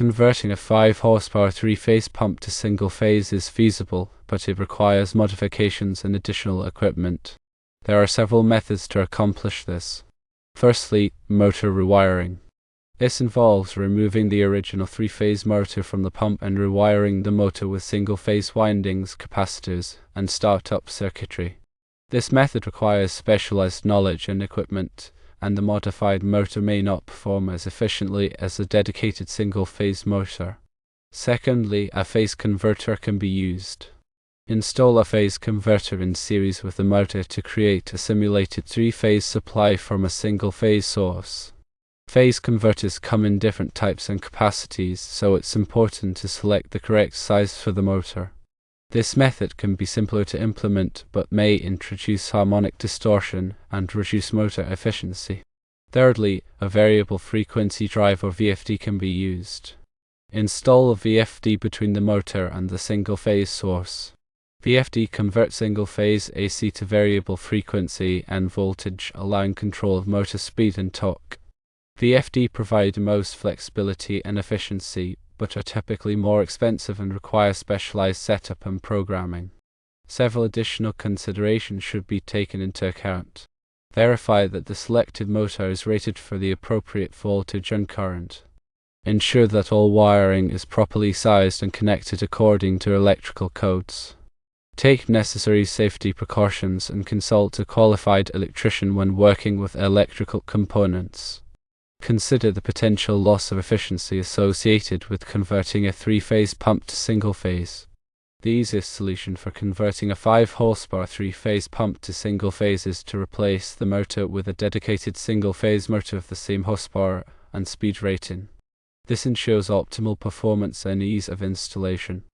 Converting a 5 horsepower 3-phase pump to single phase is feasible, but it requires modifications and additional equipment. There are several methods to accomplish this. Firstly, motor rewiring. This involves removing the original 3-phase motor from the pump and rewiring the motor with single-phase windings, capacitors, and start-up circuitry. This method requires specialized knowledge and equipment, and the modified motor may not perform as efficiently as a dedicated single-phase motor. Secondly, a phase converter can be used. Install a phase converter in series with the motor to create a simulated 3-phase supply from a single-phase source. Phase converters come in different types and capacities, so it's important to select the correct size for the motor. This method can be simpler to implement, but may introduce harmonic distortion and reduce motor efficiency. Thirdly, a variable frequency drive or VFD can be used. Install a VFD between the motor and the single-phase source. VFD converts single-phase AC to variable frequency and voltage, allowing control of motor speed and torque. VFD provide the most flexibility and efficiency, but are typically more expensive and require specialized setup and programming. Several additional considerations should be taken into account. Verify that the selected motor is rated for the appropriate voltage and current. Ensure that all wiring is properly sized and connected according to electrical codes. Take necessary safety precautions and consult a qualified electrician when working with electrical components. Consider the potential loss of efficiency associated with converting a 3-phase pump to single-phase. The easiest solution for converting a 5 horsepower 3-phase pump to single-phase is to replace the motor with a dedicated single-phase motor of the same horsepower and speed rating. This ensures optimal performance and ease of installation.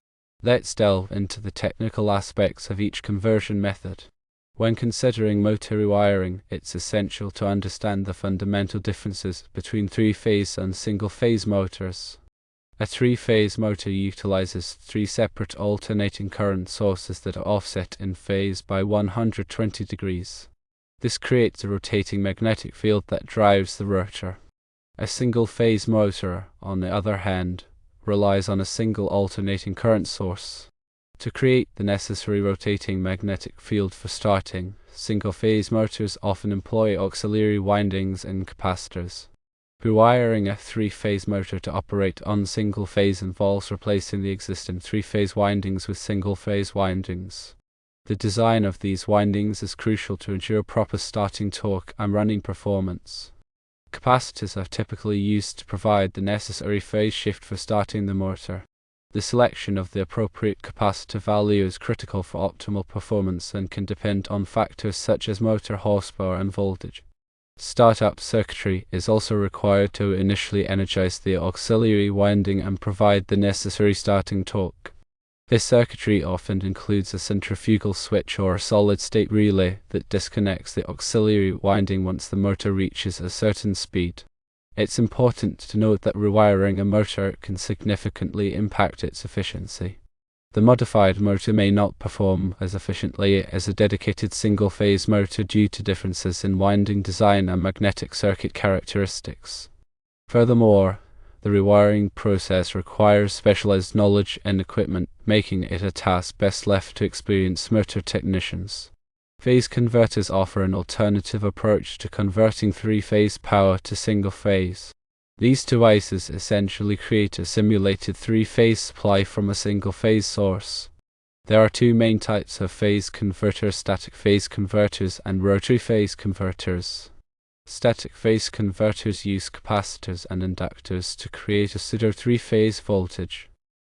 Let's delve into the technical aspects of each conversion method. When considering motor rewiring, it's essential to understand the fundamental differences between 3-phase and single-phase motors. A 3-phase motor utilizes 3 separate alternating current sources that are offset in phase by 120 degrees. This creates a rotating magnetic field that drives the rotor. A single-phase motor, on the other hand, relies on a single alternating current source. To create the necessary rotating magnetic field for starting, single-phase motors often employ auxiliary windings and capacitors. Rewiring a 3-phase motor to operate on single-phase involves replacing the existing 3-phase windings with single-phase windings. The design of these windings is crucial to ensure proper starting torque and running performance. Capacitors are typically used to provide the necessary phase shift for starting the motor. The selection of the appropriate capacitor value is critical for optimal performance and can depend on factors such as motor horsepower and voltage. Startup circuitry is also required to initially energize the auxiliary winding and provide the necessary starting torque. This circuitry often includes a centrifugal switch or a solid-state relay that disconnects the auxiliary winding once the motor reaches a certain speed. It's important to note that rewiring a motor can significantly impact its efficiency. The modified motor may not perform as efficiently as a dedicated single-phase motor due to differences in winding design and magnetic circuit characteristics. Furthermore, the rewiring process requires specialized knowledge and equipment, making it a task best left to experienced motor technicians. Phase converters offer an alternative approach to converting 3-phase power to single-phase. These devices essentially create a simulated 3-phase supply from a single-phase source. There are 2 main types of phase converters: static phase converters and rotary phase converters. Static phase converters use capacitors and inductors to create a pseudo 3-phase voltage.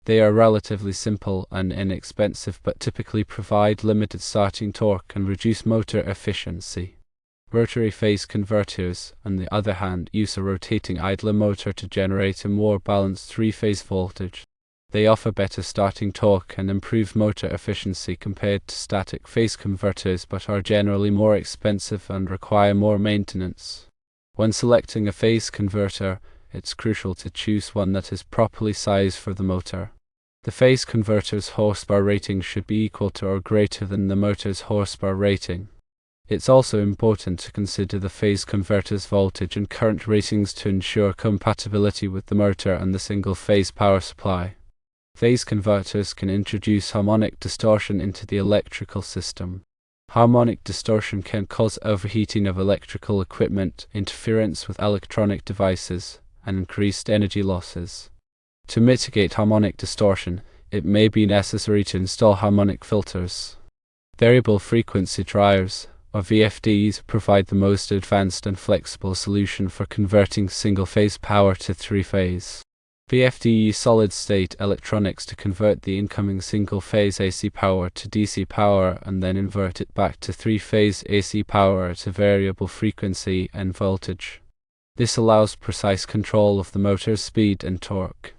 They are relatively simple and inexpensive but typically provide limited starting torque and reduce motor efficiency. Rotary phase converters, on the other hand, use a rotating idler motor to generate a more balanced 3-phase voltage. They offer better starting torque and improved motor efficiency compared to static phase converters, but are generally more expensive and require more maintenance. When selecting a phase converter, it's crucial to choose one that is properly sized for the motor. The phase converter's horsepower rating should be equal to or greater than the motor's horsepower rating. It's also important to consider the phase converter's voltage and current ratings to ensure compatibility with the motor and the single-phase power supply. Phase converters can introduce harmonic distortion into the electrical system. Harmonic distortion can cause overheating of electrical equipment, interference with electronic devices, and increased energy losses. To mitigate harmonic distortion, it may be necessary to install harmonic filters. Variable frequency drivers, or VFDs, provide the most advanced and flexible solution for converting single-phase power to three-phase. VFD use solid-state electronics to convert the incoming single-phase AC power to DC power and then invert it back to three-phase AC power at a variable frequency and voltage. This allows precise control of the motor's speed and torque.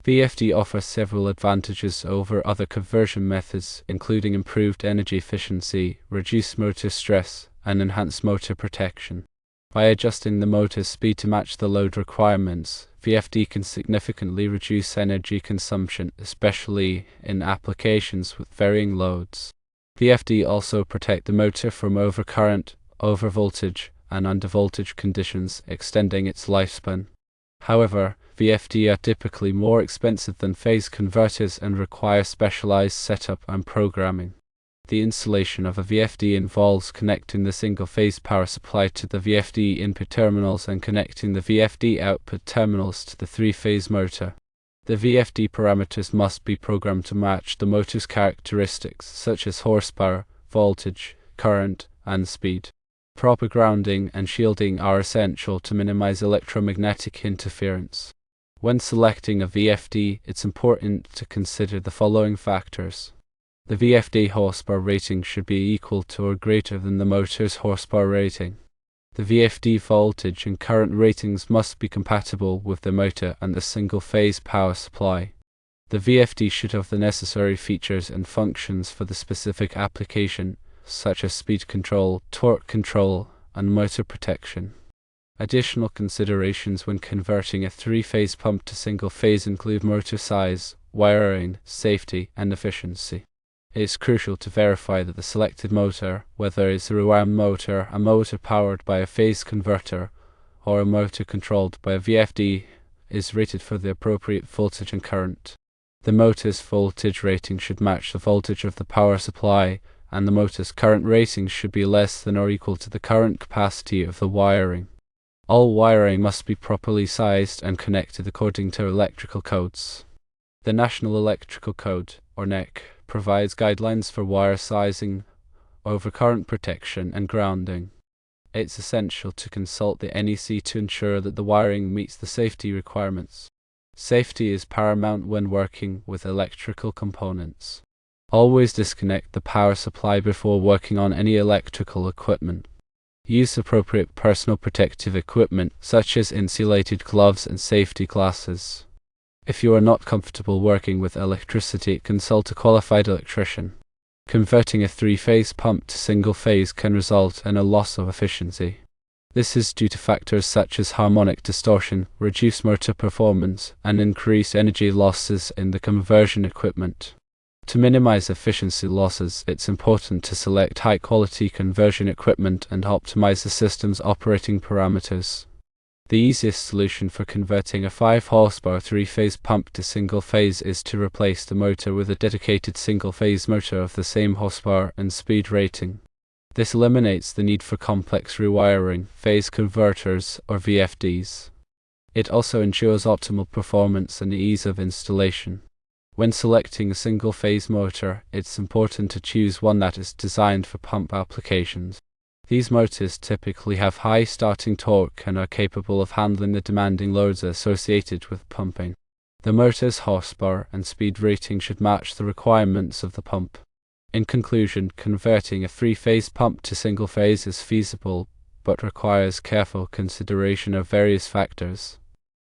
VFD offers several advantages over other conversion methods, including improved energy efficiency, reduced motor stress, and enhanced motor protection. By adjusting the motor's speed to match the load requirements, VFD can significantly reduce energy consumption, especially in applications with varying loads. VFD also protect the motor from overcurrent, overvoltage, and undervoltage conditions, extending its lifespan. However, VFD are typically more expensive than phase converters and require specialized setup and programming. The installation of a VFD involves connecting the single-phase power supply to the VFD input terminals and connecting the VFD output terminals to the three-phase motor. The VFD parameters must be programmed to match the motor's characteristics such as horsepower, voltage, current, and speed. Proper grounding and shielding are essential to minimize electromagnetic interference. When selecting a VFD, it's important to consider the following factors. The VFD horsepower rating should be equal to or greater than the motor's horsepower rating. The VFD voltage and current ratings must be compatible with the motor and the single-phase power supply. The VFD should have the necessary features and functions for the specific application, such as speed control, torque control, and motor protection. Additional considerations when converting a three-phase pump to single-phase include motor size, wiring, safety, and efficiency. It is crucial to verify that the selected motor, whether it's a rewiring motor, a motor powered by a phase converter, or a motor controlled by a VFD, is rated for the appropriate voltage and current. The motor's voltage rating should match the voltage of the power supply, and the motor's current rating should be less than or equal to the current capacity of the wiring. All wiring must be properly sized and connected according to electrical codes. The National Electrical Code, or NEC, provides guidelines for wire sizing, overcurrent protection, and grounding. It's essential to consult the NEC to ensure that the wiring meets the safety requirements. Safety is paramount when working with electrical components. Always disconnect the power supply before working on any electrical equipment. Use appropriate personal protective equipment, such as insulated gloves and safety glasses. If you are not comfortable working with electricity, consult a qualified electrician. Converting a three-phase pump to single-phase can result in a loss of efficiency. This is due to factors such as harmonic distortion, reduced motor performance, and increased energy losses in the conversion equipment. To minimize efficiency losses, it's important to select high-quality conversion equipment and optimize the system's operating parameters. The easiest solution for converting a 5-horsepower three-phase pump to single-phase is to replace the motor with a dedicated single-phase motor of the same horsepower and speed rating. This eliminates the need for complex rewiring, phase converters, or VFDs. It also ensures optimal performance and ease of installation. When selecting a single-phase motor, it's important to choose one that is designed for pump applications. These motors typically have high starting torque and are capable of handling the demanding loads associated with pumping. The motor's horsepower and speed rating should match the requirements of the pump. In conclusion, converting a three-phase pump to single-phase is feasible, but requires careful consideration of various factors.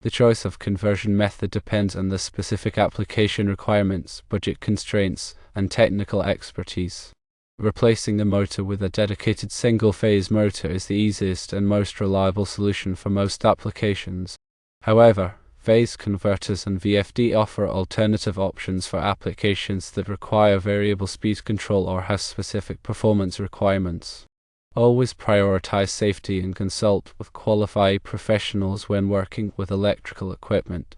The choice of conversion method depends on the specific application requirements, budget constraints, and technical expertise. Replacing the motor with a dedicated single-phase motor is the easiest and most reliable solution for most applications. However, phase converters and VFD offer alternative options for applications that require variable speed control or have specific performance requirements. Always prioritize safety and consult with qualified professionals when working with electrical equipment.